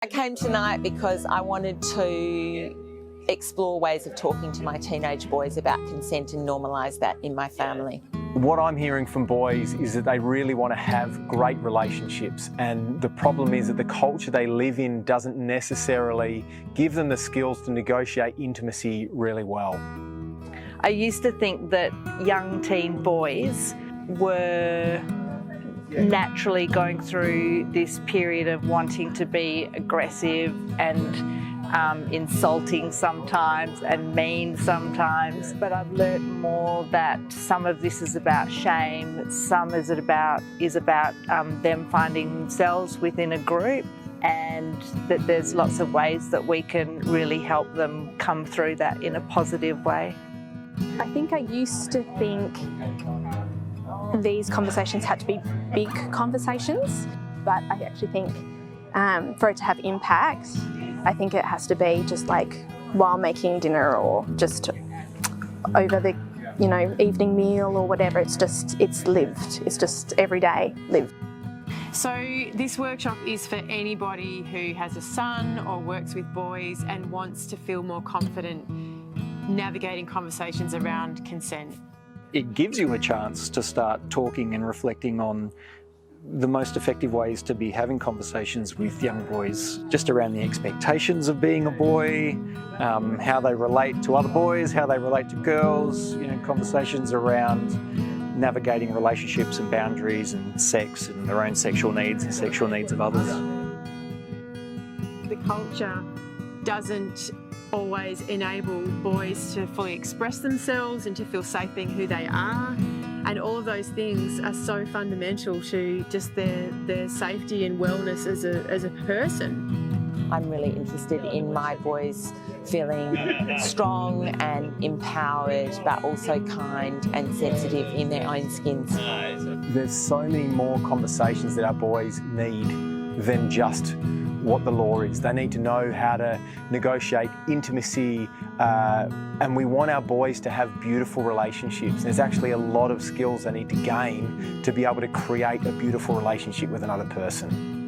I came tonight because I wanted to explore ways of talking to my teenage boys about consent and normalise that in my family. What I'm hearing from boys is that they really want to have great relationships, and the problem is that the culture they live in doesn't necessarily give them the skills to negotiate intimacy really well. I used to think that young teen boys were naturally going through this period of wanting to be aggressive and insulting sometimes and mean sometimes, but I've learnt more that some of this is about shame, some is about them finding themselves within a group, and that there's lots of ways that we can really help them come through that in a positive way. I think I used to think these conversations had to be big conversations, but I actually think for it to have impact, I think it has to be just like while making dinner or just over the evening meal or whatever. It's lived. It's just every day lived. So this workshop is for anybody who has a son or works with boys and wants to feel more confident navigating conversations around consent. It gives you a chance to start talking and reflecting on the most effective ways to be having conversations with young boys, just around the expectations of being a boy, how they relate to other boys, how they relate to girls, conversations around navigating relationships and boundaries and sex and their own sexual needs and sexual needs of others. The culture doesn't always enable boys to fully express themselves and to feel safe being who they are. And all of those things are so fundamental to just their safety and wellness as a person. I'm really interested in my boys feeling strong and empowered, but also kind and sensitive in their own skins. There's so many more conversations that our boys need than just what the law is. They need to know how to negotiate intimacy, and we want our boys to have beautiful relationships. There's actually a lot of skills they need to gain to be able to create a beautiful relationship with another person.